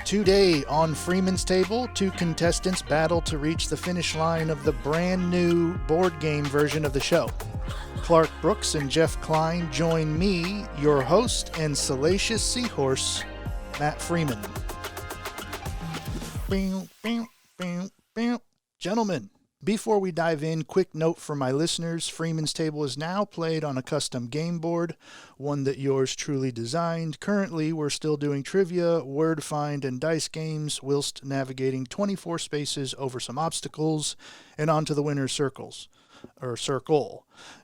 Today on Freeman's Table, two contestants battle to reach the finish line of the brand new board game version of the show. Clark Brooks and Jeff Klein join me, your host and salacious seahorse, Matt Freeman. Gentlemen, before we dive in, quick note for my listeners, Freeman's Table is now played on a custom game board, one that yours truly designed. Currently, we're still doing trivia, word find, and dice games, whilst navigating 24 spaces over some obstacles and onto the winner's circle.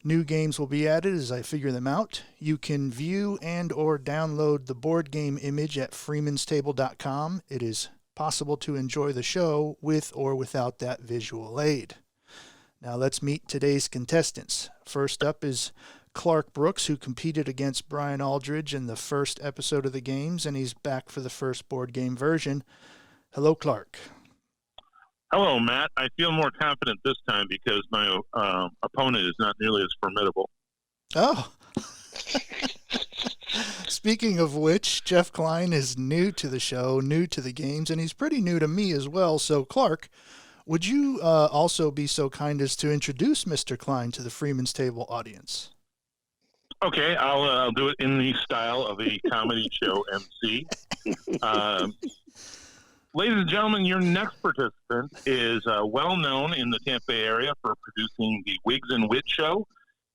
New games will be added as I figure them out. You can view and or download the board game image at freemanstable.com. It is possible to enjoy the show with or without that visual aid. Now let's meet today's contestants. First up is Clark Brooks, who competed against Brian Aldridge in the first episode of the games, and he's back for the first board game version. Hello, Clark. Hello, Matt. I feel more confident this time because my opponent is not nearly as formidable. Oh. Speaking of which, Jeff Klein is new to the show, new to the games, and he's pretty new to me as well. So, Clark, would you also be so kind as to introduce Mr. Klein to the Freeman's Table audience? Okay, I'll do it in the style of a comedy show MC. Ladies and gentlemen, your next participant is well known in the Tampa Bay area for producing the Wigs and Wit show.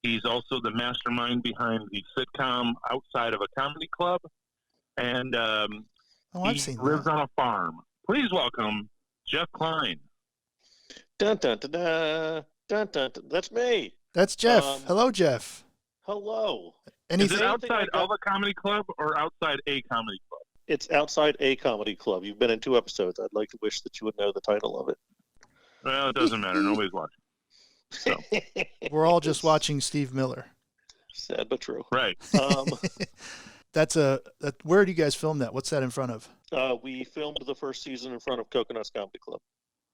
He's also the mastermind behind the sitcom Outside of a Comedy Club, and he lives on a farm. Please welcome Jeff Klein. Dun, dun, dun, dun, dun, dun, dun. That's me. That's Jeff. Hello, Jeff. Hello. Is it outside of a comedy club or outside a comedy club? It's outside a comedy club. You've been in 2 episodes. I'd like to wish that you would know the title of it. Well, it doesn't matter. Nobody's watching. So. We're all just watching Steve Miller. Sad but true. Right. Where do you guys film that? What's that in front of? We filmed the first season in front of Coconuts Comedy Club.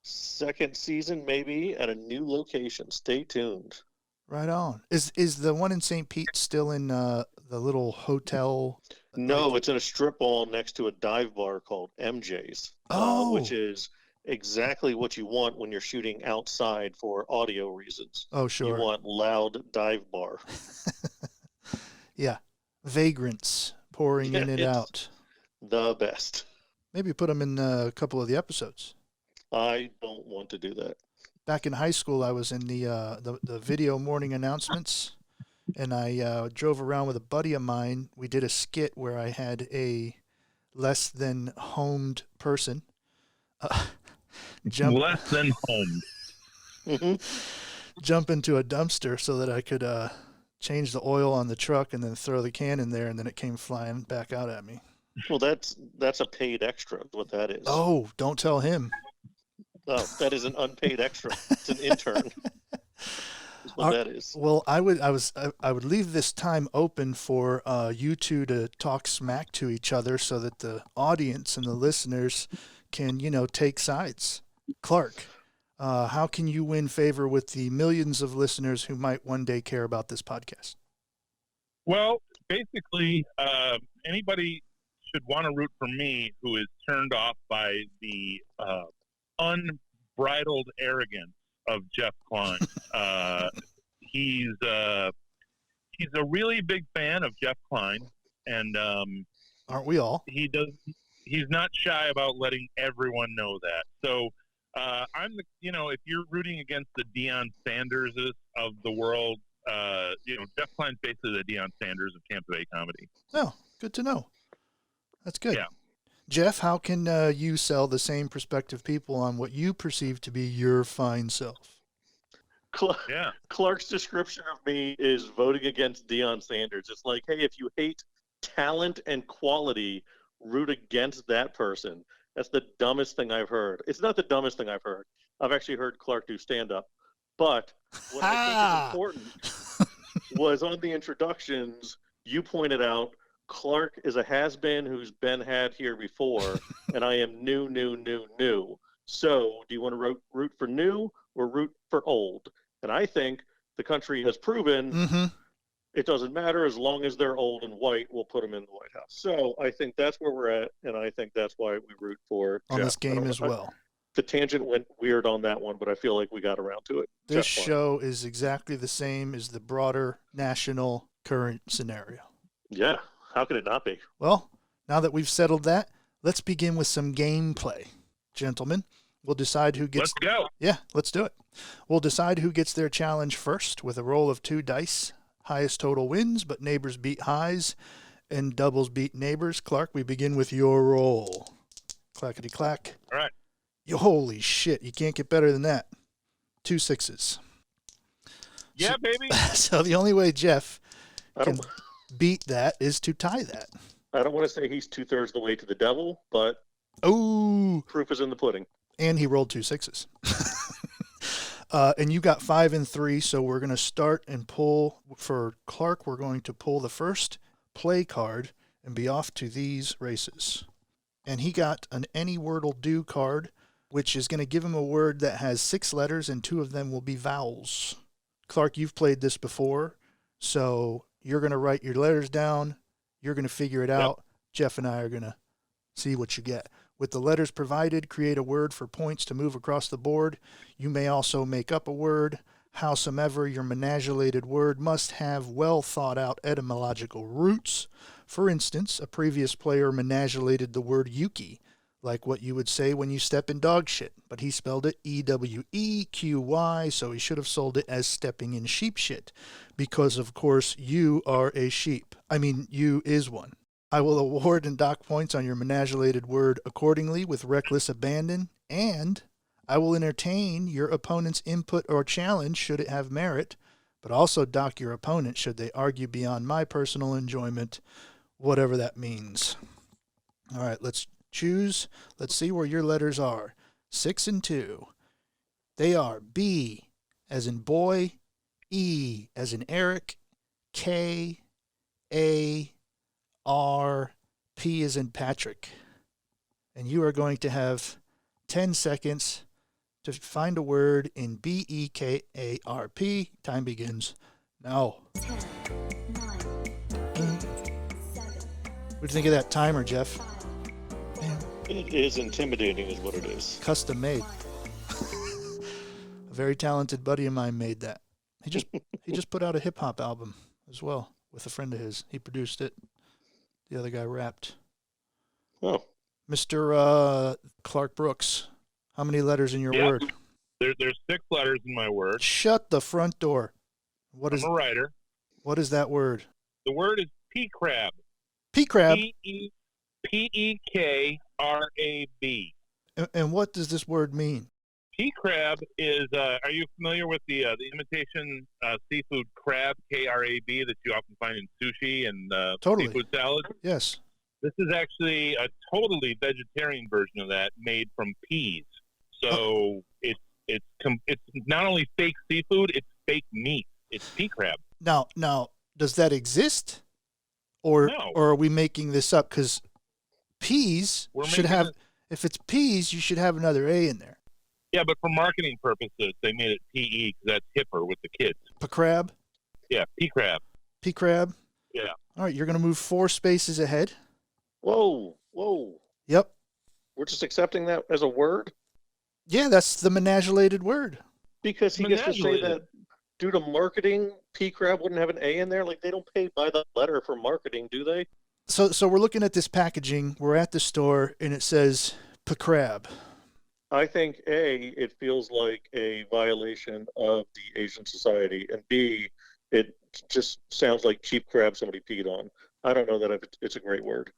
Second season, maybe, at a new location. Stay tuned. Right on. Is the one in St. Pete still in the little hotel? No, it's in a strip mall next to a dive bar called MJ's. Which is exactly what you want when you're shooting outside for audio reasons. Oh, sure. You want loud dive bar. Yeah. Vagrants pouring in and out. The best. Maybe put them in a couple of the episodes. I don't want to do that. Back in high school, I was in the video morning announcements, and I drove around with a buddy of mine. We did a skit where I had a less than homed person jump into a dumpster so that I could change the oil on the truck and then throw the can in there, and then it came flying back out at me. Well, that's a paid extra, what that is. Oh, don't tell him. Oh, that is an unpaid extra. It's an intern. That's what that is. Well, I would leave this time open for you two to talk smack to each other so that the audience and the listeners can, take sides. Clark, how can you win favor with the millions of listeners who might one day care about this podcast? Well, basically, anybody should want to root for me who is turned off by the unbridled arrogance of Jeff Klein. He's a really big fan of Jeff Klein, and aren't we all? He's not shy about letting everyone know that. So if you're rooting against the Deion Sanderses of the world, Jeff Klein's basically the Deion Sanders of Tampa Bay comedy. Oh, good to know. That's good. Yeah. Jeff, how can you sell the same prospective people on what you perceive to be your fine self? Clark's description of me is voting against Deion Sanders. It's like, hey, if you hate talent and quality, root against that person. That's the dumbest thing I've heard. It's not the dumbest thing I've heard. I've actually heard Clark do stand-up. But what I think is important was on the introductions, you pointed out Clark is a has-been who's been had here before, and I am new. So do you want to root for new or root for old? And I think the country has proven It doesn't matter as long as they're old and white. We'll put them in the White House. So I think that's where we're at, and I think that's why we root for on Jeff. this game as well. The tangent went weird on that one, but I feel like we got around to it. This show is exactly the same as the broader national current scenario. Yeah, how could it not be? Well, now that we've settled that, let's begin with some gameplay. Gentlemen, we'll decide who gets... Let's go. Yeah, let's do it. We'll decide who gets their challenge first with a roll of 2 dice. Highest total wins, but neighbors beat highs and doubles beat neighbors. Clark, we begin with your roll. Clackety clack. All right. Holy shit, you can't get better than that. 2 6s. Yeah, baby. So the only way Jeff can beat that is to tie that. I don't want to say he's 2/3 the way to the devil, but proof is in the pudding. And he rolled 2 6s. And you got 5 and 3, so we're going to start and pull. For Clark, we're going to pull the first play card and be off to these races. And he got an Any Word'll Do card, which is going to give him a word that has 6 letters, and 2 of them will be vowels. Clark, you've played this before, so you're going to write your letters down. You're going to figure it out. Jeff and I are going to see what you get. With the letters provided, create a word for points to move across the board. You may also make up a word. Howsoever, your managulated word must have well-thought-out etymological roots. For instance, a previous player managulated the word Yuki, like what you would say when you step in dog shit, but he spelled it E-W-E-Q-Y, so he should have sold it as stepping in sheep shit, because, of course, you are a sheep. You is one. I will award and dock points on your managulated word accordingly with reckless abandon, and I will entertain your opponent's input or challenge should it have merit, but also dock your opponent should they argue beyond my personal enjoyment, whatever that means. All right, let's choose. Let's see where your letters are. 6 and 2. They are B as in boy, E as in Eric, K, A, R, P as in Patrick. And you are going to have 10 seconds to find a word in B-E-K-A-R-P. Time begins now. 10, 9, 8, 7. What do you think of that timer, Jeff? It is intimidating is what it is. Custom made. A very talented buddy of mine made that. He just put out a hip hop album as well with a friend of his. He produced it. The other guy rapped. Oh. Mr. Clark Brooks, how many letters in your word? There's 6 letters in my word. Shut the front door. I'm a writer. What is that word? The word is pea crab. Pea crab? P-E-K-R-A-B. And what does this word mean? Pea crab is, are you familiar with the imitation seafood crab, K-R-A-B, that you often find in sushi and Totally. seafood salad? Yes. This is actually a totally vegetarian version of that made from peas. So it's not only fake seafood, it's fake meat. It's pea crab. Now, does that exist? Or No. Or are we making this up? Because peas should have, if it's peas, you should have another A in there. Yeah, but for marketing purposes, they made it P-E because that's hipper with the kids. Pea crab? Yeah, pea crab. Pea crab? Yeah. All right, you're going to move 4 spaces ahead. Whoa. Yep. We're just accepting that as a word? Yeah, that's the managulated word. Because he gets to say that due to marketing, P crab wouldn't have an A in there? Like, they don't pay by the letter for marketing, do they? So we're looking at this packaging. We're at the store, and it says pea crab. I think A, it feels like a violation of the Asian society, and B, it just sounds like cheap crab somebody peed on. I don't know that it's a great word.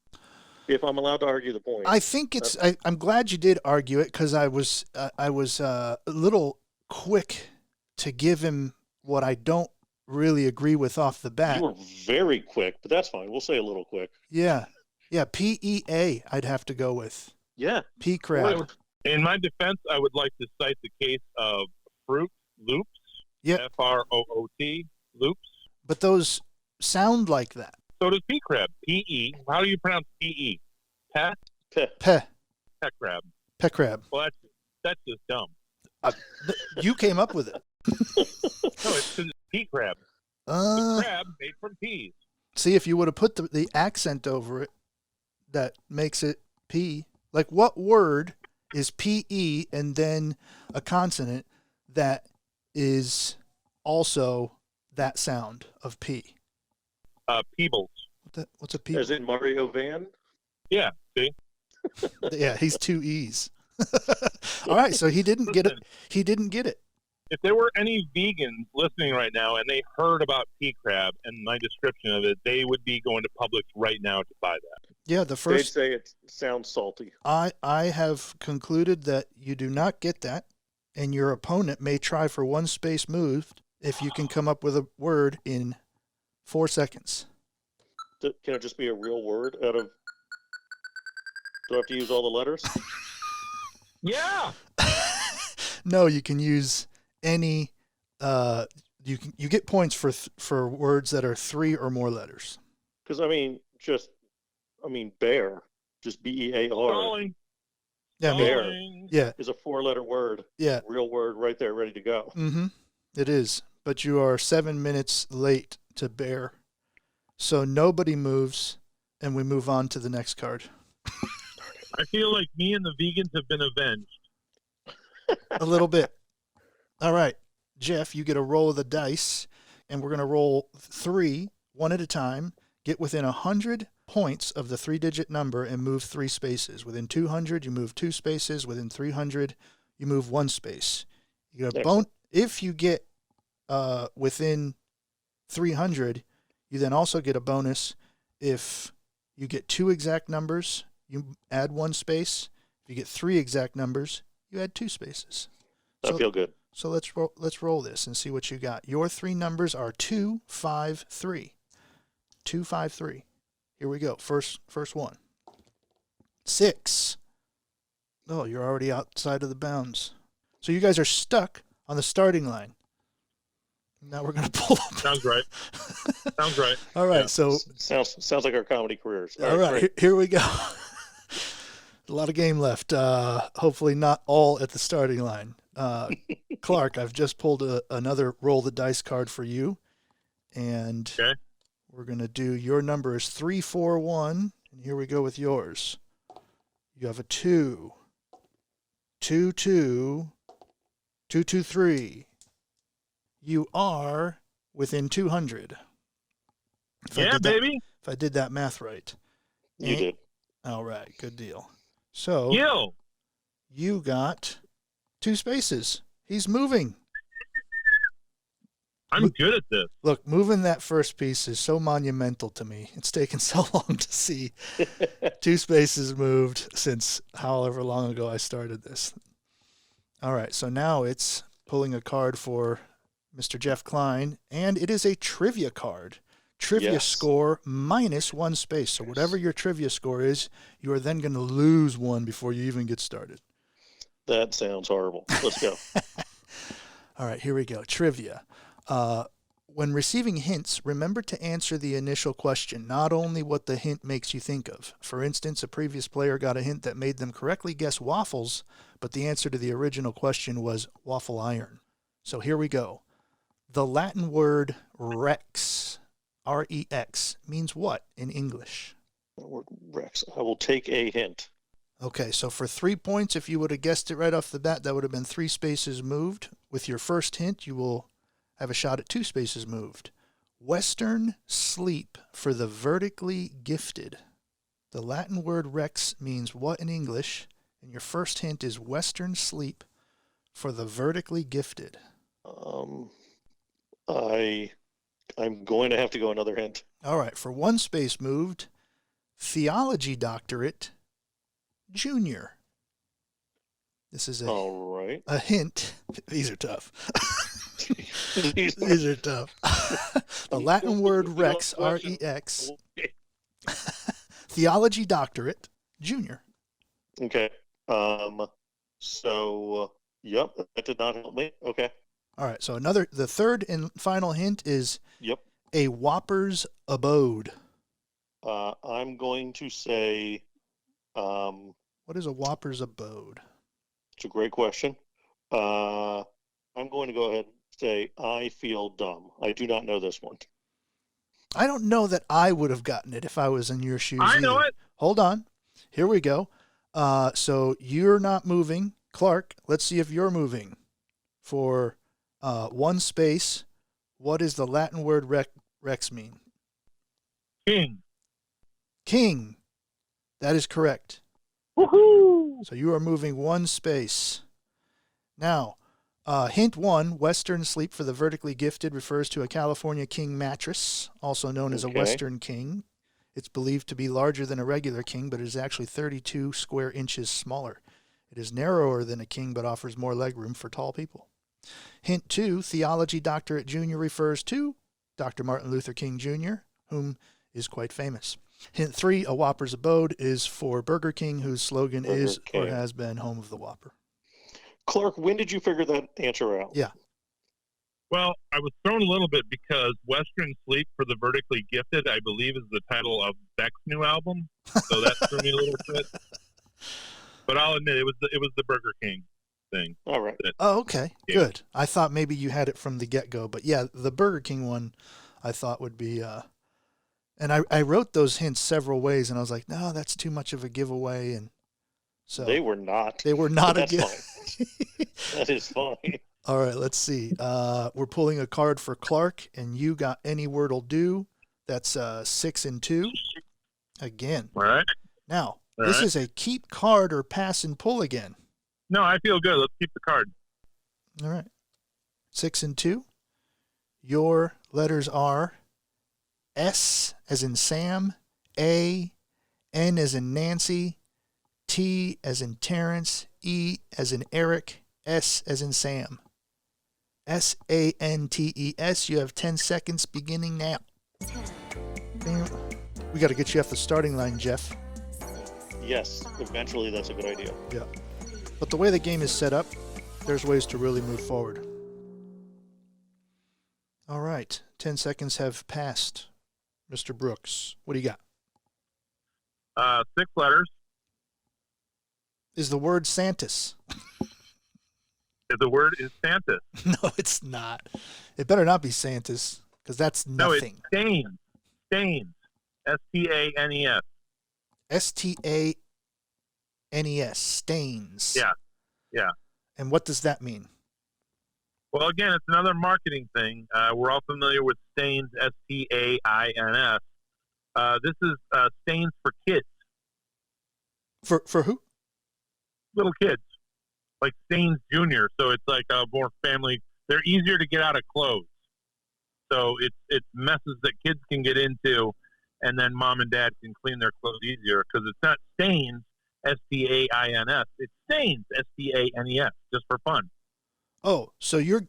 If I'm allowed to argue the point, I think it's. I'm glad you did argue it because I was a little quick to give him what I don't really agree with off the bat. You were very quick, but that's fine. We'll say a little quick. Yeah, PEA. I'd have to go with. Yeah, pea crab. In my defense, I would like to cite the case of Fruit Loops. Yeah. F-R-O-O-T Loops. But those sound like that. So does pea crab. P-E. How do you pronounce P-E? Pet? Pea crab. Pea crab. Well, that's just dumb. You came up with it. No, it's pea crab. Crab made from peas. See, if you would have put the accent over it, that makes it P. Like, what word is PE and then a consonant that is also that sound of P? Peebles. What's a P? As in Mario Van? Yeah, see? Yeah, he's two E's. All right, so he didn't get it. He didn't get it. If there were any vegans listening right now and they heard about pea crab and my description of it, they would be going to Publix right now to buy that. Yeah, the They'd first say it sounds salty. I have concluded that you do not get that, and your opponent may try for one space moved if you can come up with a word in 4 seconds. Can it just be a real word out of... Do I have to use all the letters? Yeah. No, you can use any. You get points for words that are 3 or more letters. Because, bear, just BEAR, Stalling. Yeah, Bear. Stalling. yeah, is a 4-letter word. yeah. Real word right there, ready to go. Mm-hmm. It is, but you are 7 minutes late to bear, so nobody moves, and we move on to the next card. I feel like me and the vegans have been avenged. A little bit. All right, Jeff, you get a roll of the dice, and we're going to roll 3, one at a time. Get within 100 points of the 3-digit number and move 3 spaces. Within 200, you move 2 spaces. Within 300, you move 1 space. You get a if you get within 300, you then also get a bonus. If you get 2 exact numbers, you add 1 space. If you get 3 exact numbers, you add 2 spaces. I feel good. So let's roll this and see what you got. Your 3 numbers are 2, 5, 3. 2, 5, 3. Here we go. First one. 6. Oh, you're already outside of the bounds. So you guys are stuck on the starting line. Now we're going to pull up. Sounds right. Sounds right. All right, Yeah. so Sounds like our comedy careers. all right, here we go. A lot of game left. Hopefully not all at the starting line. Clark, I've just pulled another roll the dice card for you, and Okay. we're going to do your number is 3, 4, 1, and here we go with yours. You have a 2, 2, 2, 2, 2, 3. You are within 200. Yeah, baby. If I did that math right. You did. All right, good deal. So Yo. you got 2 spaces. He's moving. I'm good at this. Look, moving that first piece is so monumental to me. It's taken so long to see 2 spaces moved since however long ago I started this. All right, so now it's pulling a card for Mr. Jeff Klein, and it is a trivia card. Trivia Yes. score minus 1 space. So whatever your trivia score is, you are then going to lose 1 before you even get started. That sounds horrible. Let's go. All right, here we go. Trivia. When receiving hints, remember to answer the initial question, not only what the hint makes you think of. For instance, a previous player got a hint that made them correctly guess waffles, but the answer to the original question was waffle iron. So here we go. The Latin word rex, R-E-X, means what in English? Word Rex. I will take a hint. Okay, so for 3 points, if you would have guessed it right off the bat, that would have been 3 spaces moved. With your first hint, you will have a shot at 2 spaces moved. Western sleep for the vertically gifted. The Latin word rex means what in English? And your first hint is Western sleep for the vertically gifted. I'm going to have to go another hint. All right, for 1 space moved, theology doctorate, junior. This is All right. a hint. These are tough. These These are tough. The Latin word rex, R-E-X, theology doctorate, junior. Okay. So, yep, that did not help me. Okay. All right, so the third and final hint is Yep. a whopper's abode. I'm going to say, What is a whopper's abode? it's a great question. I'm going to go ahead say, I feel dumb. I do not know this one. I don't know that I would have gotten it if I was in your shoes I either. know it. Hold on. Here we go. So you're not moving. Clark, let's see if you're moving. For one space, what does the Latin word rex mean? King. King. That is correct. Woohoo! So you are moving one space. Now, hint one, Western sleep for the vertically gifted refers to a California king mattress, also known as a Okay. Western king. It's believed to be larger than a regular king, but it is actually 32 square inches smaller. It is narrower than a king, but offers more legroom for tall people. Hint two, theology doctorate junior refers to Dr. Martin Luther King Jr., whom is quite famous. Hint three, a Whopper's abode is for Burger King, whose slogan Burger is or King. has been home of the Whopper. Clark, when did you figure that answer out? Yeah. Well, I was thrown a little bit because Western Sleep for the Vertically Gifted, I believe, is the title of Beck's new album. So that threw me a little bit. But I'll admit, it was the Burger King thing. All right. Oh, okay. Yeah. Good. I thought maybe you had it from the get-go. But yeah, the Burger King one I thought would be... and I wrote those hints several ways, and I was like, no, that's too much of a giveaway. And so They were not. they were not a That's giveaway. fine. That is fine. All right, let's see. We're pulling a card for Clark, and you got any word'll do. That's 6 and 2. Again. All right. Now, All this right. is a keep card or pass and pull again. No, I feel good. Let's keep the card. All right. 6 and 2. Your letters are S as in Sam, A, N as in Nancy, T as in Terrence, E as in Eric, S as in Sam. SANTES. You have 10 seconds beginning now. 10, Bam. We got to get you off the starting line, Jeff. 6, Yes, eventually that's a good idea. Yeah. But the way the game is set up, there's ways to really move forward. All right. 10 seconds have passed. Mr. Brooks, what do you got? 6 letters. Is the word Santas? The word is Santa. No, it's not. It better not be Santas, because that's No, it's nothing. Stains. Stains. STANES. STANES. Stains. Yeah. Yeah. And what does that mean? Well, again, it's another marketing thing. We're all familiar with Stains, STAINS. This is Stains for kids, For who? little kids, like Stains Junior. So it's like a more family. They're easier to get out of clothes. So it's messes that kids can get into, and then mom and dad can clean their clothes easier because it's not Stains, STAINS. It's Stains, STANES, just for fun. Oh, so you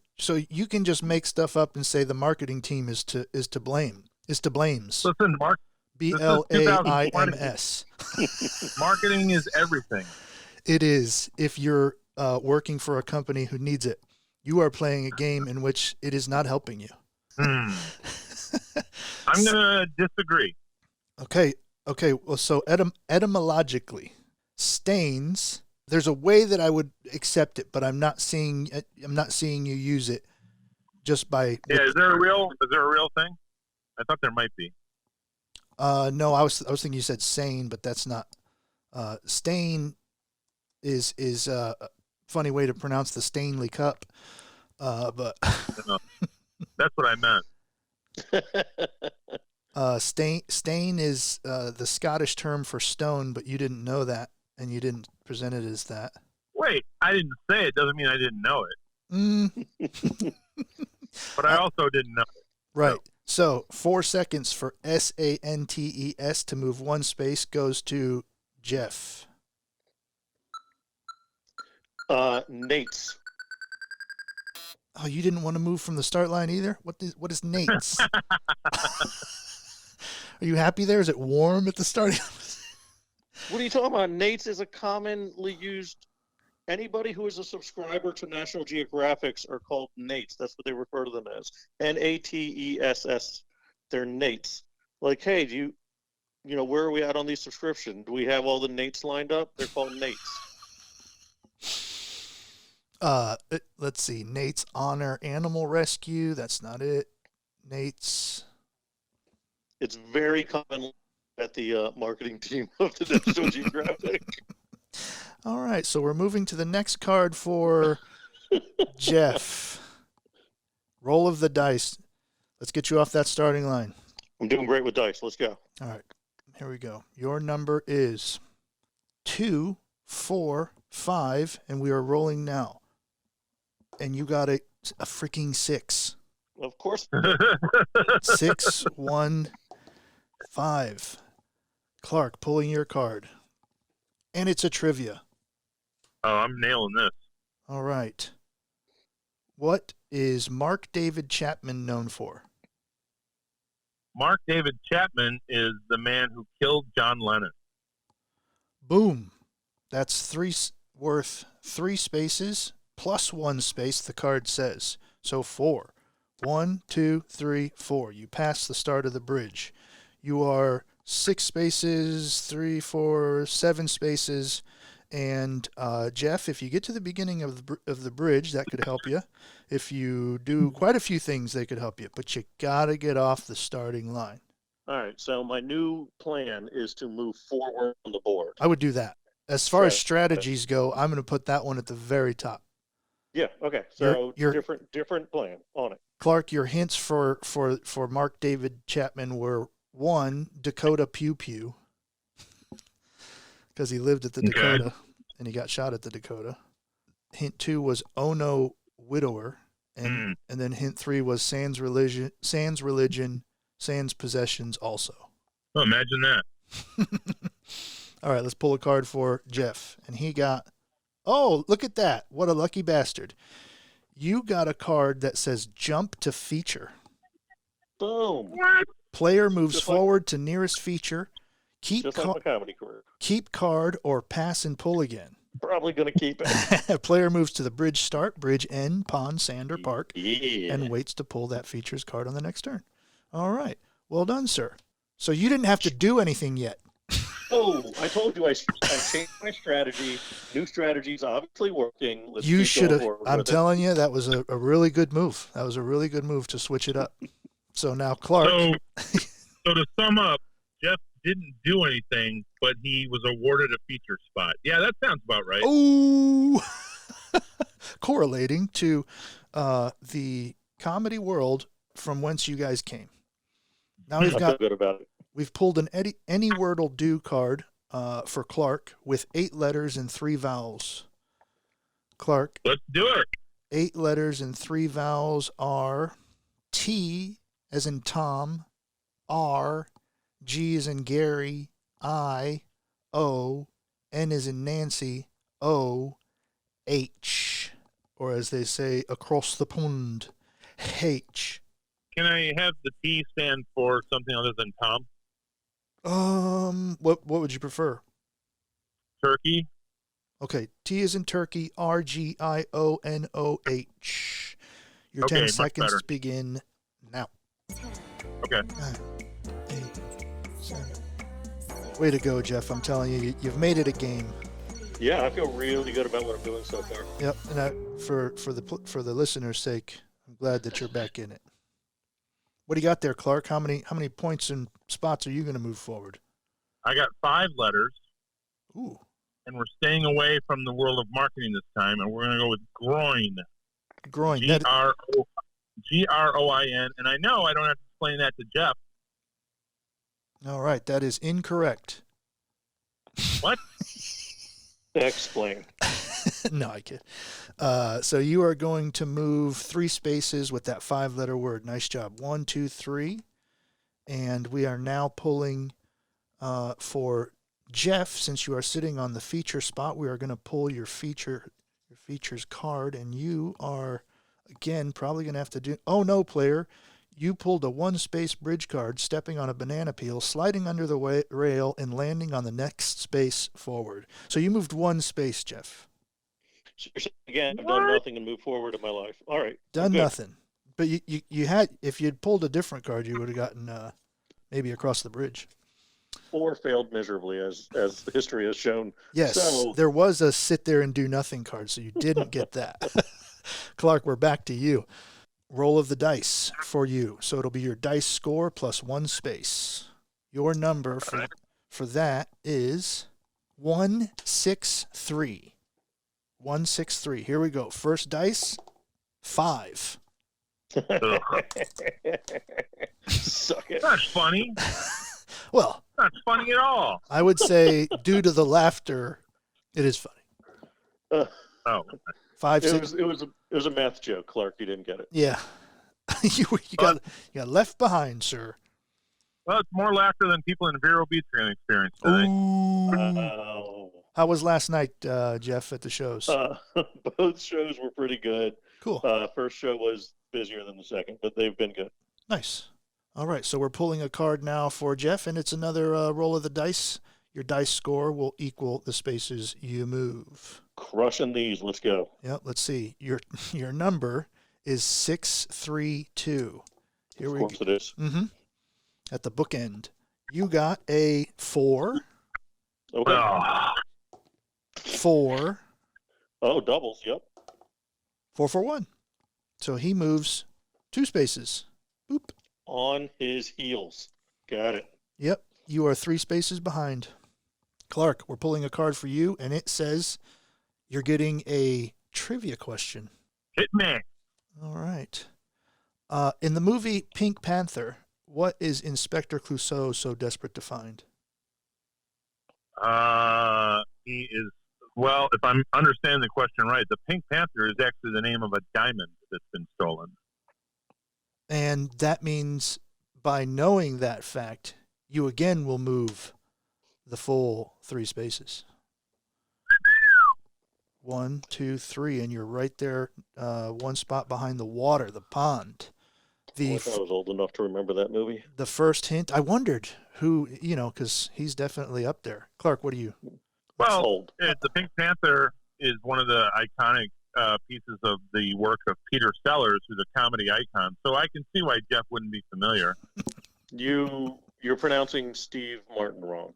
can just make stuff up and say the marketing team is to blame. Is to blames. Listen, Mark, BLAIMS. marketing is everything. It is. If you're working for a company who needs it, you are playing a game in which it is not helping you. I'm going to disagree. Okay. Well, so etymologically, stains. There's a way that I would accept it, but I'm not seeing you use it just by. Yeah, is there a real thing? I thought there might be. No, I was thinking you said sane, but that's not. Stain is a funny way to pronounce the Stanley Cup. But No, that's what I meant. stain is the Scottish term for stone, but you didn't know that, and you didn't present it as that. Wait, I didn't say it. Doesn't mean I didn't know it. But I also didn't know it. Right. So 4 seconds for SANTES to move one space goes to Jeff. Nate's. Oh, you didn't want to move from the start line either? What is Nate's? Are you happy there? Is it warm at the starting? What are you talking about? Nate's is a commonly used. Anybody who is a subscriber to National Geographics are called Nates. That's what they refer to them as. NATESS. They're Nates. Like, hey, do you know, where are we at on these subscriptions? Do we have all the Nates lined up? They're called Nates. Let's see. Nate's Honor Animal Rescue. That's not it. Nate's. It's very common at the marketing team of the National Geographic. All right, so we're moving to the next card for Jeff. Roll of the dice. Let's get you off that starting line. I'm doing great with dice. Let's go. All right, here we go. Your number is 2, 4, 5, and we are rolling now. And you got a freaking 6. Of course. 6, 1, 5. Clark, pulling your card. And it's a trivia. Oh, I'm nailing this. All right. What is Mark David Chapman known for? Mark David Chapman is the man who killed John Lennon. Boom. That's worth 3 spaces plus 1 space, the card says. So 4. 1, 2, 3, 4. You pass the start of the bridge. You are 6 spaces, 3, 4, 7 spaces. And Jeff, if you get to the beginning of the bridge, that could help you. If you do quite a few things, they could help you. But you got to get off the starting line. All right. So my new plan is to move forward on the board. I would do that. As far as strategies go, I'm going to put that one at the very top. Yeah. Okay. So Your different plan on it. Clark, your hints for Mark David Chapman were 1, Dakota Pew Pew, because he lived at the Dakota and he got shot at the Dakota. Hint 2 was Ono Widower, and then hint 3 was Sans religion, Sans possessions also. Oh, imagine that. All right, let's pull a card for Jeff, and he got. Oh, look at that! What a lucky bastard! You got a card that says Jump to Feature. Boom. What? Player moves forward to nearest feature. Just like my comedy career. Keep card or pass and pull again. Probably going to keep it. Player moves to the bridge start, bridge end, pond, sand, or park, Yeah. and waits to pull that feature's card on the next turn. All right. Well done, sir. So you didn't have to do anything yet. Oh, I told you I changed my strategy. New strategy's obviously working. Let's You keep should going have. forward I'm with it. telling you, that was a really good move. That was a really good move to switch it up. So now, Clark. So to sum up, Jeff didn't do anything, but he was awarded a feature spot. Yeah, that sounds about right. Ooh. Correlating to the comedy world from whence you guys came. Now I feel good about it. We've pulled an any word will do card for Clark with 8 letters and 3 vowels. Clark. Let's do it. 8 letters and 3 vowels are T as in Tom, R, G as in Gary, I, O, N as in Nancy, O, H, or as they say across the pond, H. Can I have the T stand for something other than Tom? What would you prefer? Turkey. Okay, T is in Turkey, RGIONOH. Your Okay, 10 much seconds better. begin now. 10, Okay. 9, 8, 7, 6, way to go, Jeff. I'm telling you, you've made it a game. Yeah, I feel really good about what I'm doing so far. Yep, and for the listeners' sake, I'm glad that you're back in it. What do you got there, Clark? How many points and spots are you going to move forward? I got 5 letters, Ooh, and we're staying away from the world of marketing this time, and we're going to go with groin. groin. That, Groin. And I know I don't have to explain that to Jeff. all right, that is incorrect. What? Explain. No, I kid. So you are going to move 3 spaces with that 5-letter word. Nice job. 1, 2, 3. And we are now pulling for Jeff. Since you are sitting on the feature spot, we are going to pull your feature's card, and you are again probably going to have to do. Oh no, player! You pulled a 1-space bridge card, stepping on a banana peel, sliding under the rail, and landing on the next space forward. So you moved 1 space, Jeff. Again, I've done nothing and moved forward in my life. All right. Done good. nothing. But you had, if you'd pulled a different card, you would have gotten maybe across the bridge. or failed miserably, as history has shown. Yes, So, there was a sit there and do nothing card, so you didn't get that. Clark, we're back to you. Roll of the dice for you. So it'll be your dice score plus 1 space. Your number for that is 163. 163. Here we go. First dice, 5. suck it. That's funny. Well, Not funny at all. I would say due to the laughter, it is funny. Oh, 5, It 6. was a math joke, Clark. You didn't get it. Yeah. you got left behind, sir. well, it's more laughter than people in Vero Beach are going to experience tonight. Oh. How was last night, Jeff, at the shows? Both shows were pretty good. Cool. First show was busier than the second, but they've been good. Nice. All right, so we're pulling a card now for Jeff, and it's another roll of the dice. Your dice score will equal the spaces you move. Crushing these. Let's go. Yep, let's see. Your number is 632. Here Of we course go. it is. Mm-hmm. At the bookend. You got a 4, Okay. Oh, 4, Oh, doubles. Yep. 4 for 1. So he moves 2 spaces. Boop. On his heels. Got it. Yep, you are 3 spaces behind. Clark, we're pulling a card for you, and it says you're getting a trivia question. hit me. All right. In the movie Pink Panther, what is Inspector Clouseau so desperate to find? He is, well, if I'm understanding the question right, the Pink Panther is actually the name of a diamond that's been stolen. And that means by knowing that fact, you again will move the full 3 spaces. 1, 2, 3, and you're right there, 1 spot behind the water, the pond. I wish I was old enough to remember that movie. The first hint, I wondered who, because he's definitely up there. Clark, what do you? Well, Old. the Pink Panther is one of the iconic pieces of the work of Peter Sellers, who's a comedy icon. So I can see why Jeff wouldn't be familiar. You're pronouncing Steve Martin wrong.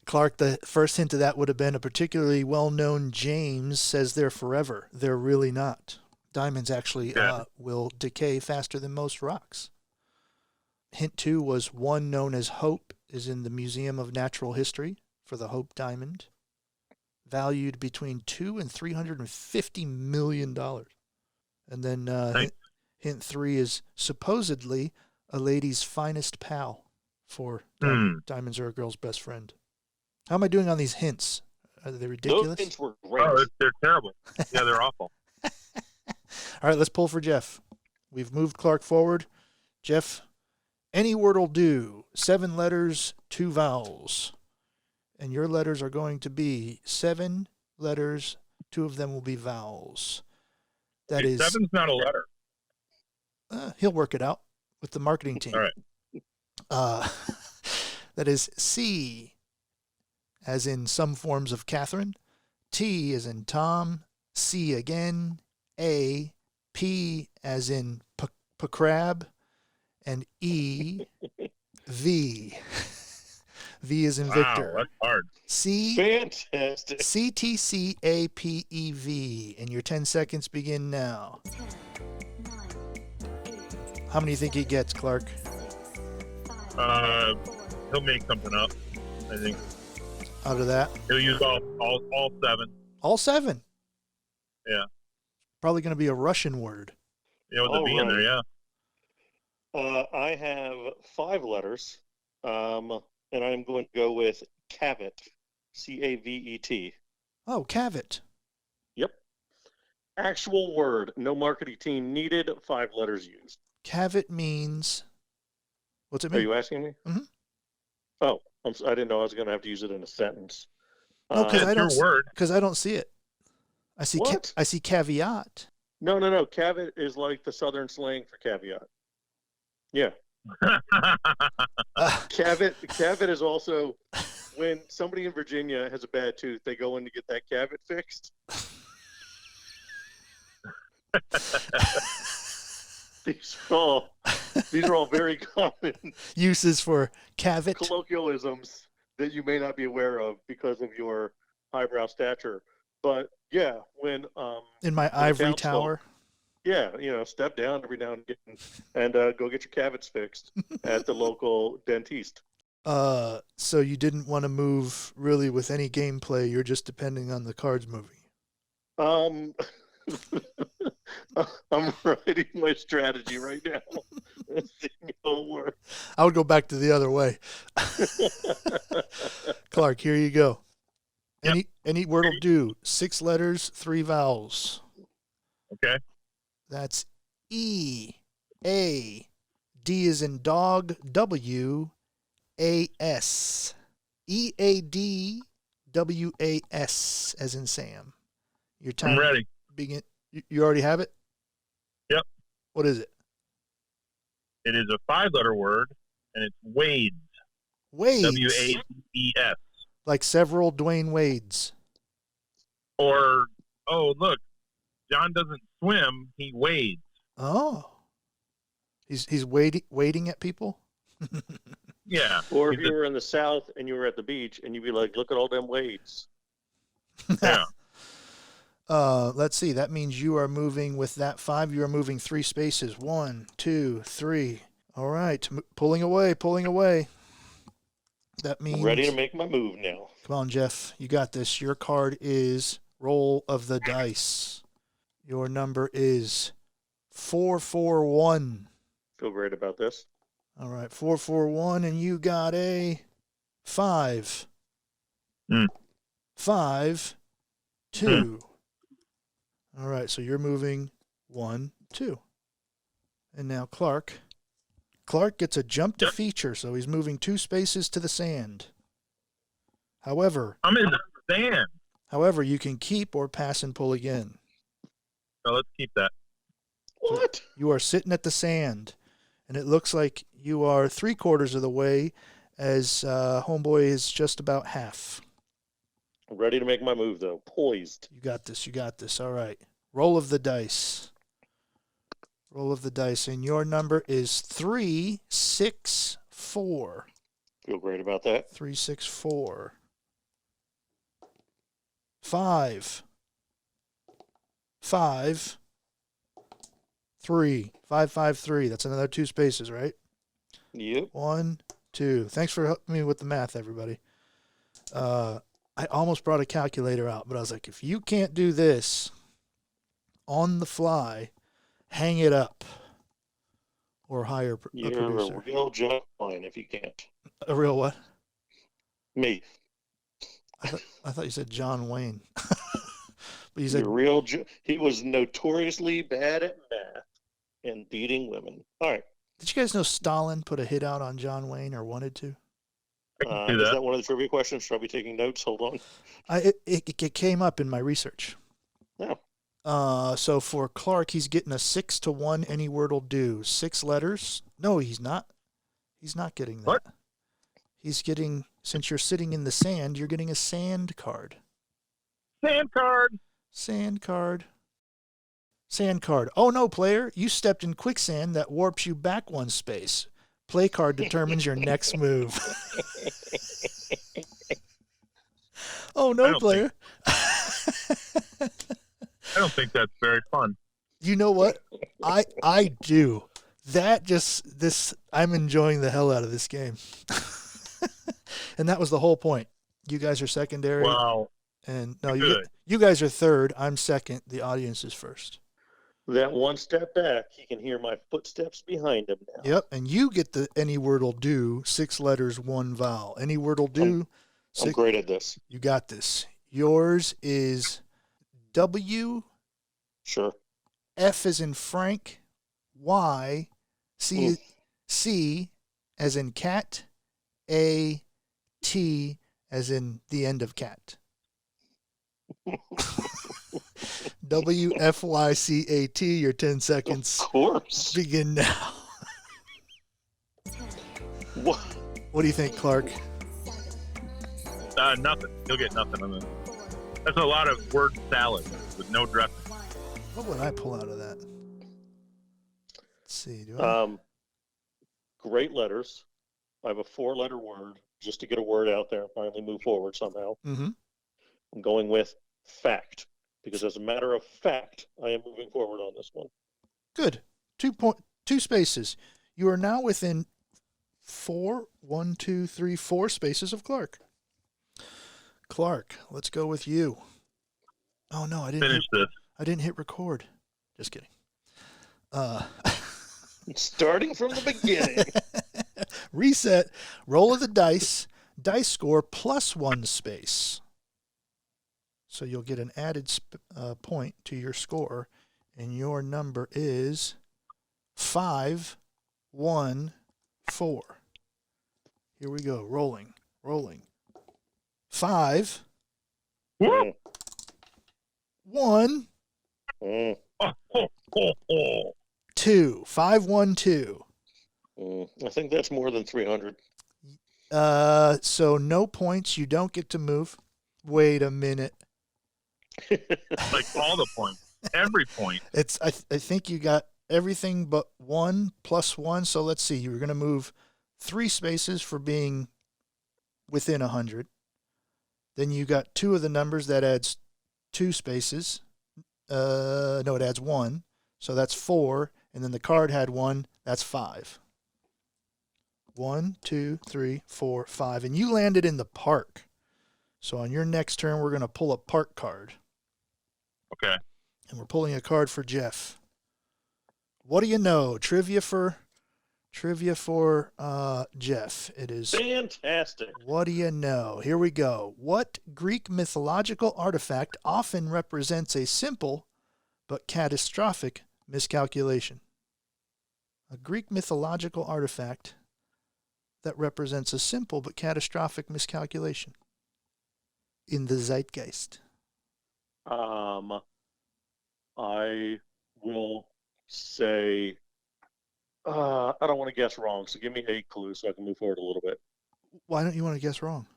Clark, the first hint of that would have been a particularly well-known James says they're forever. They're really not. Diamonds actually will decay faster than most rocks. Hint 2 was one known as Hope is in the Museum of Natural History for the Hope Diamond, valued between $2 and $350 million. And then hint 3 is supposedly a lady's finest pal for diamonds are a girl's best friend. How am I doing on these hints? Are they ridiculous? Those hints were great. Oh, they're terrible. Yeah, they're awful. All right, let's pull for Jeff. We've moved Clark forward. Jeff, any word will do. 7 letters, 2 vowels. And your letters are going to be 7 letters, 2 of them will be vowels. That is 7's not a letter. he'll work it out with the marketing team. All right. That is C, as in some forms of Catherine. T as in Tom. C again. A. P as in crab. And E. V. V is in Victor. Wow, that's hard. C. Fantastic. CTCAPEV. And your 10 seconds begin now. 10, 9, 8, How many do you think he gets, Clark? 6, 5, 4, He'll make something up, I think. Out of that? He'll use all 7. All 7. Yeah. Probably going to be a Russian word. Yeah, with the All V in there, right. yeah. I have 5 letters, and I'm going to go with cavet, Cavet. Oh, Cavett. Yep. Actual word, no marketing team needed, 5 letters used. Cavett means... What's it Are mean? you asking me? Mhm. Oh, I didn't know I was going to have to use it in a sentence. No, because That's I don't. your word. Because I don't see it. I see. What? I see caveat. No. Cavet is like the southern slang for caveat. Yeah. Cavet is also when somebody in Virginia has a bad tooth, they go in to get that cavet fixed. These are all These are all very common Uses for cavet. colloquialisms that you may not be aware of because of your highbrow stature. But yeah, when In my the ivory townsfolk- tower. yeah, step down every now and again and go get your cavets fixed at the local dentiste. So you didn't want to move really with any gameplay. You're just depending on the cards moving. Um, I'm writing my strategy right now. Let's see how it works. I would go back to the other way. Clark, here you go. Yep. Any word will do. 6 letters, 3 vowels. Okay. That's E, A, D is in dog, W, A, S. E, A, D, W, A, S, as in Sam. Your time. I'm ready. Begin. You already have it? Yep. What is it? It is a 5-letter word, and it's Wades. Wades. W-A-D-E-S. Like several Dwayne Wades. Or, oh, look, John doesn't swim, he wades. Oh. He's waiting at people? Yeah. Or if He's you were in the South and you were at the beach and you'd be like, look at all them waves. yeah. Let's see. That means you are moving with that 5. You are moving 3 spaces. 1, 2, 3. All right. Pulling away. That means. Ready to make my move now. Come on, Jeff. You got this. Your card is roll of the dice. Your number is 441. Feel great about this. All right. 441, and you got a 5. 5, 2. All right, so you're moving 1, 2. And now Clark. Clark gets a jump to feature, so he's moving 2 spaces to the sand. However, I'm in the sand. You can keep or pass and pull again. So let's keep that. What? You are sitting at the sand, and it looks like you are 3/4 of the way, as Homeboy is just about half. Ready to make my move, though. Poised. You got this. All right. Roll of the dice. And your number is 3, 6, 4. Feel great about that. 3, 6, 4. 5. 5. 3. 5, 5, 3. That's another 2 spaces, right? Yep. 1, 2. Thanks for helping me with the math, everybody. I almost brought a calculator out, but I was like, if you can't do this on the fly, hang it up or hire a You're producer. a real John Klein if you can't. A real what? Me. I thought you said John Wayne. But you said He was notoriously bad at math and beating women. All right. Did you guys know Stalin put a hit out on John Wayne or wanted to? I can do Is that. that one of the trivia questions? Should I be taking notes? Hold on. It came up in my research. No. So for Clark, he's getting a 6 to 1. Any word will do. 6 letters. No, he's not. He's not getting that. What? He's getting, since you're sitting in the sand, you're getting a sand card. Sand card. Sand card. Sand card. Oh no, player, you stepped in quicksand that warps you back 1 space. Play card determines your next move. Oh no, player. I don't think that's very fun. You know what? I do. I'm enjoying the hell out of this game. And that was the whole point. You guys are secondary. Wow. And no, Good. you guys are third. I'm second. The audience is first. That 1 step back, he can hear my footsteps behind him now. Yep. And you get the any word will do, 6 letters, 1 vowel. Any word will do. I'm great at this. You got this. Yours is W. Sure. F as in Frank. Y. C as in cat. A. T as in the end of cat. WFYCAT, your 10 seconds Of course. begin now. 10, What? What do you think, Clark? 7, Nothing. You'll get nothing on this. 4, That's a lot of word salad with no dressing. 1. What would I pull out of that? Let's see. Do I? great letters. I have a 4-letter word just to get a word out there and finally move forward somehow. Mm-hmm. I'm going with fact because, as a matter of fact, I am moving forward on this one. Good. 2 spaces. You are now within 4 spaces of Clark. Clark, let's go with you. Oh no, I didn't hit record. Just kidding. Starting from the beginning. Reset. Roll of the dice. Dice score plus 1 space. So you'll get an added point to your score, and your number is 514. Here we go. Rolling. 5 Mm. 1 Mm. 2. 512. I think that's more than 300. So no points. You don't get to move. Wait a minute. Like all the points, every point. I think you got everything but 1 plus 1. So let's see. You were going to move 3 spaces for being within 100. Then you got 2 of the numbers. That adds 2 spaces. No, it adds 1. So that's 4. And then the card had 1. That's 5. 1, 2, 3, 4, 5. And you landed in the park. So on your next turn, we're going to pull a park card. Okay. And we're pulling a card for Jeff. What do you know? Trivia for Jeff. It is Fantastic. What do you know? Here we go. What Greek mythological artifact often represents a simple but catastrophic miscalculation? A Greek mythological artifact that represents a simple but catastrophic miscalculation in the zeitgeist. I will say, I don't want to guess wrong, so give me a clue so I can move forward a little bit. Why don't you want to guess wrong?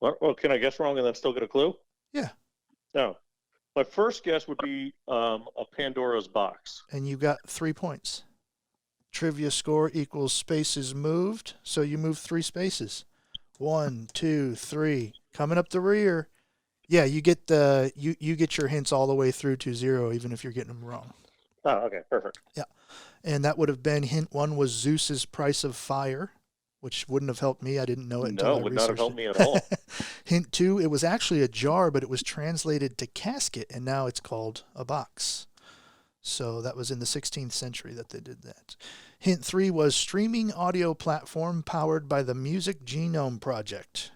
Well, can I guess wrong and then still get a clue? Yeah. No. My first guess would be a Pandora's box. And you got 3 points. Trivia score equals spaces moved, so you move 3 spaces. 1, 2, 3. Coming up the rear. Yeah, you get you get your hints all the way through to 0, even if you're getting them wrong. Oh, okay, perfect. Yeah, and that would have been hint 1 was Zeus's price of fire, which wouldn't have helped me. I didn't know it until I would not have researched helped me at all. Hint 2, it was actually a jar, but it was translated to casket, and now it's called a box. So that was in the 16th century that they did that. Hint 3 was streaming audio platform powered by the Music Genome Project.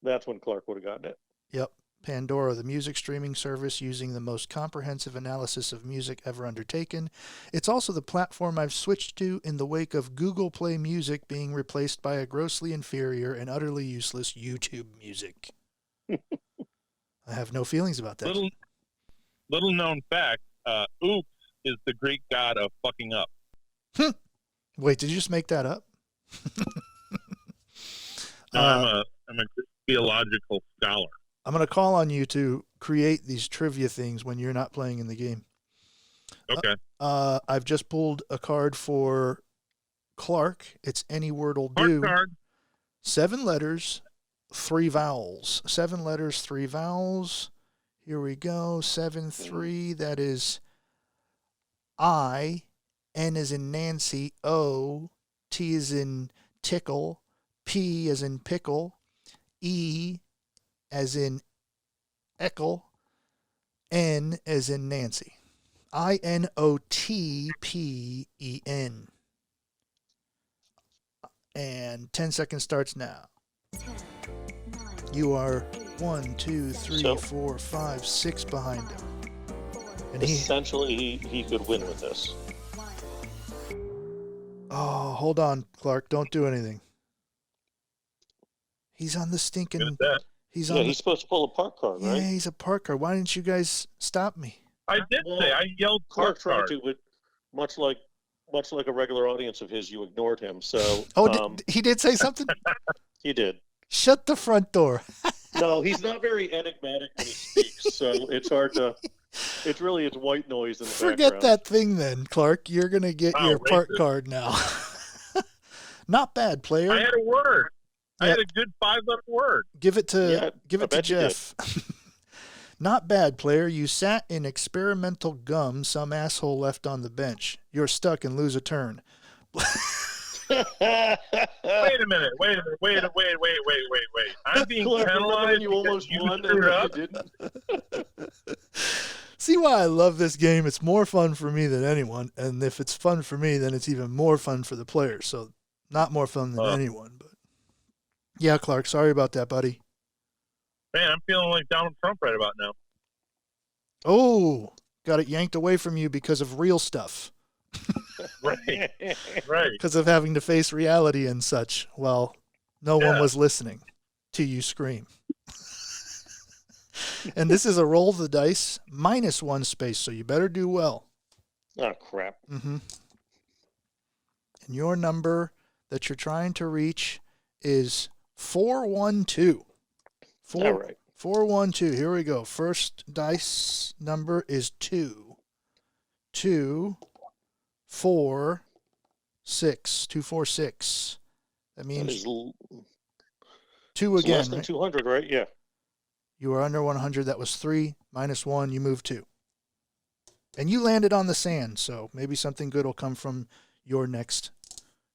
That's when Clark would have gotten it. Yep. Pandora, the music streaming service using the most comprehensive analysis of music ever undertaken. It's also the platform I've switched to in the wake of Google Play Music being replaced by a grossly inferior and utterly useless YouTube Music. I have no feelings about that. Little known fact, oops is the Greek god of fucking up. Wait, did you just make that up? No, I'm a theological scholar. I'm going to call on you to create these trivia things when you're not playing in the game. Okay. I've just pulled a card for Clark. It's Any Word Will Park Do. card. 7 letters, 3 vowels. 7 letters, 3 vowels. Here we go. 7, 3. That is I. N as in Nancy. O. T as in tickle. P as in pickle. E as in Eckle. N as in Nancy. INOTPEN. And 10 seconds starts now. 10, 9, You are 1, 2, 3, So- 4, 5, 6 behind him. 4, And Essentially, he could win with this. 1. oh, hold on, Clark. Don't do anything. He's on the Good stinking. at that. He's Yeah, on. he's supposed to pull a park card, Yeah, right? he's a park card. Why didn't you guys stop me? I did Well, say I yelled Clark park tried card. to, but much like a regular audience of his, you ignored him. So Oh, he did say something? he did. Shut the front door. No, he's not very enigmatic when he speaks, so it's hard to. It's really white noise in the Forget background. that thing then, Clark. You're going to get Wow, your park racist. card now. Not bad, player. I had a word. I Yeah. had a good 5-letter word. Give it to I bet you did. Jeff. Not bad, player. You sat in experimental gum some asshole left on the bench. You're stuck and lose a turn. Wait a minute. Wait. I'm being Clark, remember penalized when you because almost you won screwed and up? you didn't? See why I love this game? It's more fun for me than anyone, and if it's fun for me, then it's even more fun for the players. So, not more fun than anyone, but yeah, Clark. Sorry about that, buddy. Man, I'm feeling like Donald Trump right about now. Oh, got it yanked away from you because of real stuff. Right. Because of having to face reality and such. Well, no one was listening to you scream. And this is a roll the dice -1 space, so you better do well. Oh, crap. Mm-hmm. And your number that you're trying to reach is 412. All right. 412. Here we go. First dice number is 2. 2, 4, 6. 2, 4, 6. That means That is 2 again, less than right? 200, right? Yeah. You were under 100. That was 3 -1. You moved 2. And you landed on the sand, so maybe something good will come from your next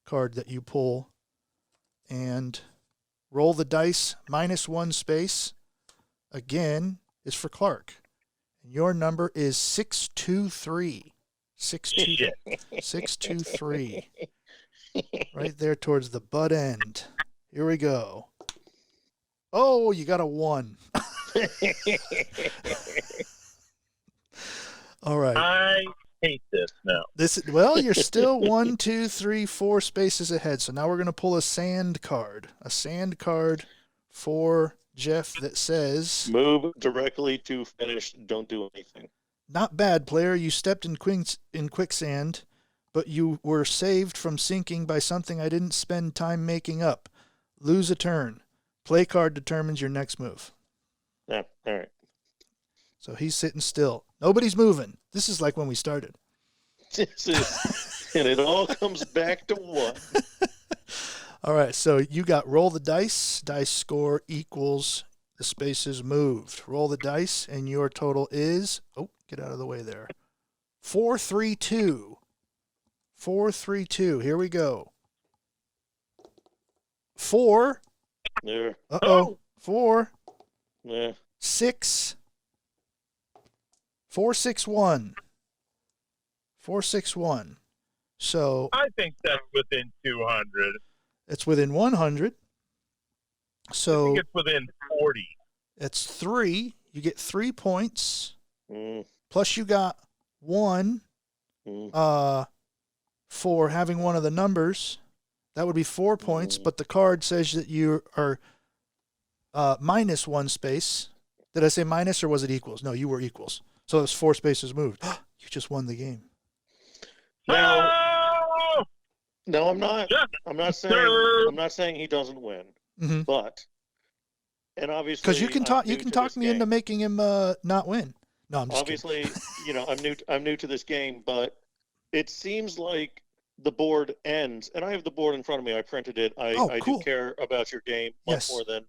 card that you pull. And roll the dice -1 space. Again, is for Clark. And your number is 623. 623. Right there towards the butt end. Here we go. Oh, you got a 1. All right. I hate this now. Well, you're still 1, 2, 3, 4 spaces ahead. So now we're going to pull a sand card. A sand card for Jeff that says, move directly to finish. Don't do anything. not bad, player. You stepped in quicksand, but you were saved from sinking by something I didn't spend time making up. Lose a turn. Play card determines your next move. Yeah, all right. So he's sitting still. Nobody's moving. This is like when we started. And it all comes back to 1. All right, so you got roll the dice. Dice score equals the spaces moved. Roll the dice, and your total is, oh, get out of the way there, 432. 432. Here we go. 4. There. Uh-oh. 4, Yeah. 6, 461. 461. So I think that's within 200. it's within 100. I So think it's within 40. it's 3. You get 3 points. Mm, Plus you got 1 mm. for having one of the numbers. That would be 4 points, Mm. but the card says that you are -1 space. Did I say minus or was it equals? No, you were equals. So it's 4 spaces moved. You just won the game. Now, Oh! no, I'm not. Yeah. I'm not saying. Sir. I'm not saying he doesn't win. Mm-hmm. But, and obviously, Because you can talk. I'm You new can to talk this me game. into making him not win. No, I'm just Obviously, kidding. I'm new to this game, but it seems like the board ends, and I have the board in front of me. I printed it. I cool. do care about your game much Yes. more than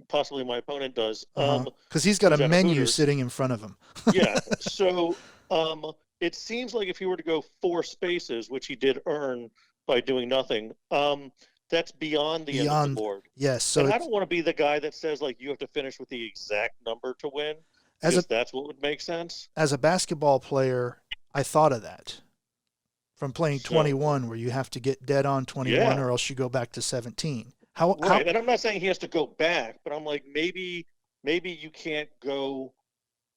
possibly my opponent does. Because he's got who's a at menu Hooters. sitting in front of him. Yeah. So, it seems like if he were to go 4 spaces, which he did earn by doing nothing, that's beyond the end of the board. Yes. So And I don't want to be the guy that says like you have to finish with the exact number to win, as because a that's what would make sense. as a basketball player, I thought of that from playing So- 21, where you have to get dead on 21, Yeah. or else you go back to 17. How Right, and I'm not saying he has to go back, but I'm like maybe you can't go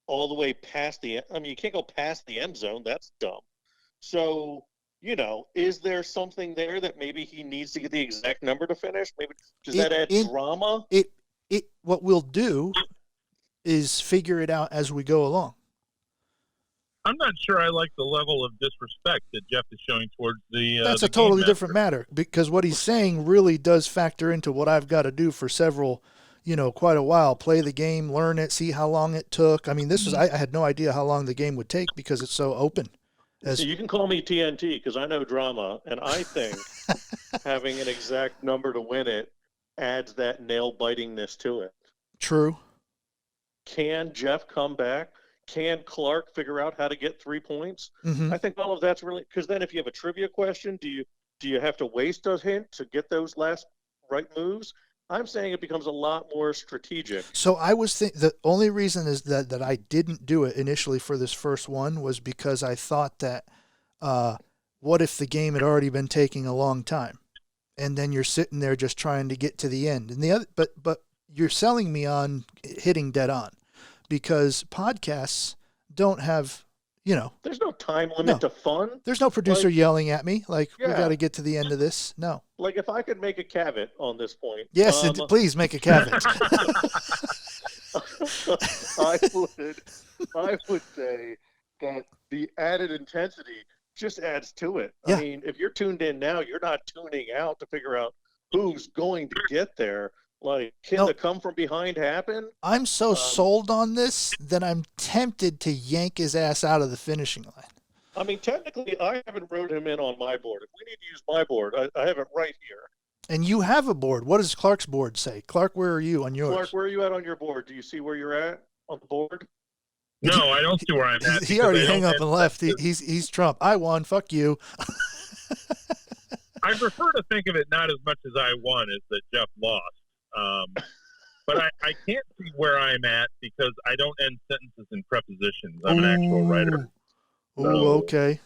all the way past the. I mean, you can't go past the end zone. That's dumb. So is there something there that maybe he needs to get the exact number to finish? Maybe does that add drama? What we'll do is figure it out as we go along. I'm not sure I like the level of disrespect that Jeff is showing towards the. That's the a totally game different matter, because what he's saying really does factor into what I've got to do for several, quite a while. Play the game, learn it, see how long it took. I mean, this was I had no idea how long the game would take because it's so open. You can call me TNT because I know drama, and I think having an exact number to win it adds that nail-bitingness to it. True. Can Jeff come back? Can Clark figure out how to get 3 points? Mm-hmm. I think all of that's really, because then if you have a trivia question, do you have to waste a hint to get those last right moves? I'm saying it becomes a lot more strategic. So I was the only reason is that I didn't do it initially for this first one was because I thought that what if the game had already been taking a long time, and then you're sitting there just trying to get to the end, and the other but you're selling me on hitting dead on, because podcasts don't have, there's no time limit to fun. There's no producer yelling at me like, we got to get to the end of this. No. Like if I could make a caveat on this point. Yes, please make a caveat. I would say that the added intensity just adds to it. Yeah. I mean, if you're tuned in now, you're not tuning out to figure out who's going to get there. Like, can the come from behind happen? I'm so sold on this that I'm tempted to yank his ass out of the finishing line. I mean, technically, I haven't wrote him in on my board. If we need to use my board, I have it right here. And you have a board. What does Clark's board say? Clark, where are you on yours? Clark, where are you at on your board? Do you see where you're at on the board? No, I don't see where I'm at. He already hung up and left. He's Trump. I won. Fuck you. I prefer to think of it not as much as I won as that Jeff lost. But I can't see where I'm at because I don't end sentences in prepositions. I'm an actual writer. Oh, okay.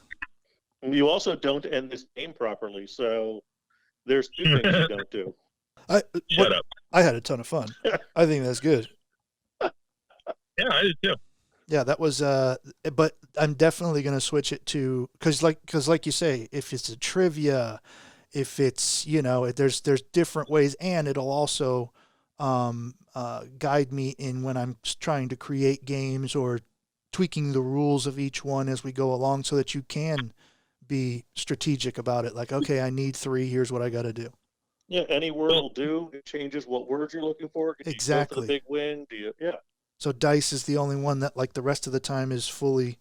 You also don't end this game properly, so there's 2 things you don't do. Shut up. I had a ton of fun. I think that's good. Yeah, I did too. Yeah, that was. But I'm definitely going to switch it to because like you say, if it's a trivia, if it's there's different ways, and it'll also guide me in when I'm trying to create games or tweaking the rules of each one as we go along, so that you can be strategic about it. Like, okay, I need 3. Here's what I got to do. Yeah, any word will do. It changes what words you're looking for. Can exactly. You go for the big win? Yeah. So dice is the only one that, like, the rest of the time is fully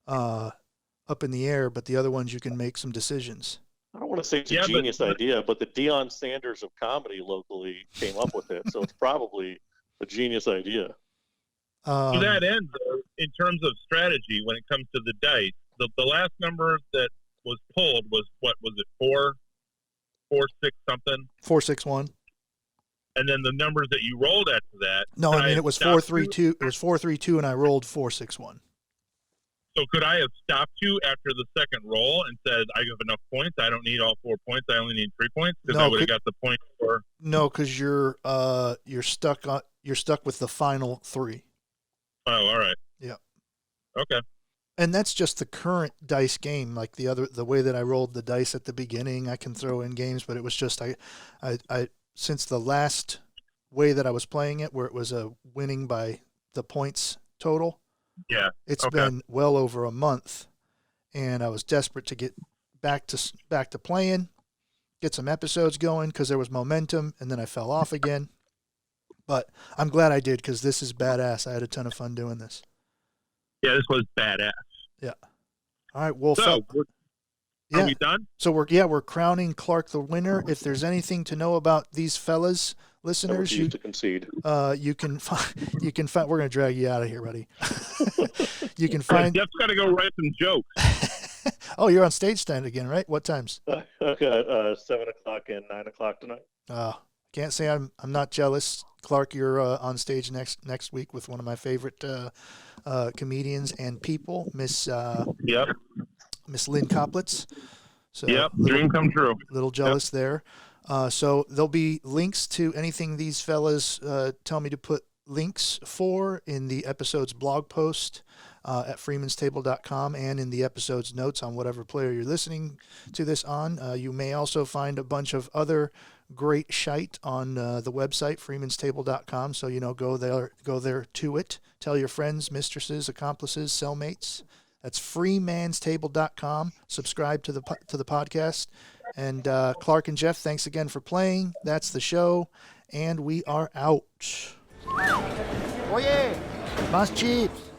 up in the air, but the other ones you can make some decisions. I don't want to say it's a genius idea, but the Deion Sanders of comedy locally came up with it, so it's probably a genious idea. To that end, though, in terms of strategy, when it comes to the dice, the last number that was pulled was, what was it, 4, 6 something? 461. And then the numbers that you rolled after that. No, I mean it was 432. It was 432, and I rolled 461. So could I have stopped you after the second roll and said, I have enough points, I don't need all 4 points, I only need 3 points? Because I would have got the point for. No, because you're stuck with the final 3. Oh, all right. Yeah. Okay. And that's just the current dice game. Like the way that I rolled the dice at the beginning, I can throw in games, but it was just I since the last way that I was playing it, where it was a winning by the points total. Yeah. It's been well over a month, and I was desperate to get back to playing, get some episodes going because there was momentum, and then I fell off again. But I'm glad I did because this is badass. I had a ton of fun doing this. Yeah, this was badass. Yeah. All right. Well, so are we done? So we're crowning Clark the winner. If there's anything to know about these fellas, listeners, you to concede. You can find. We're gonna drag you out of here, buddy. You can find. Jeff's got to go write some jokes. Oh, you're on stage stand again, right? What times? Okay, 7 o'clock and 9 o'clock tonight. Can't say I'm not jealous. Clark, you're on stage next week with one of my favorite comedians and people, Miss Lynn Koplitz. So dream come true. Little jealous there. So there'll be links to anything these fellas tell me to put links for in the episode's blog post at freemanstable.com and in the episode's notes on whatever player you're listening to this on. You may also find a bunch of other great shite on the website, freemanstable.com. So, go there to it. Tell your friends, mistresses, accomplices, cellmates. That's freemanstable.com. Subscribe to the podcast. And Clark and Jeff, thanks again for playing. That's the show, and we are out. Oye, más chips.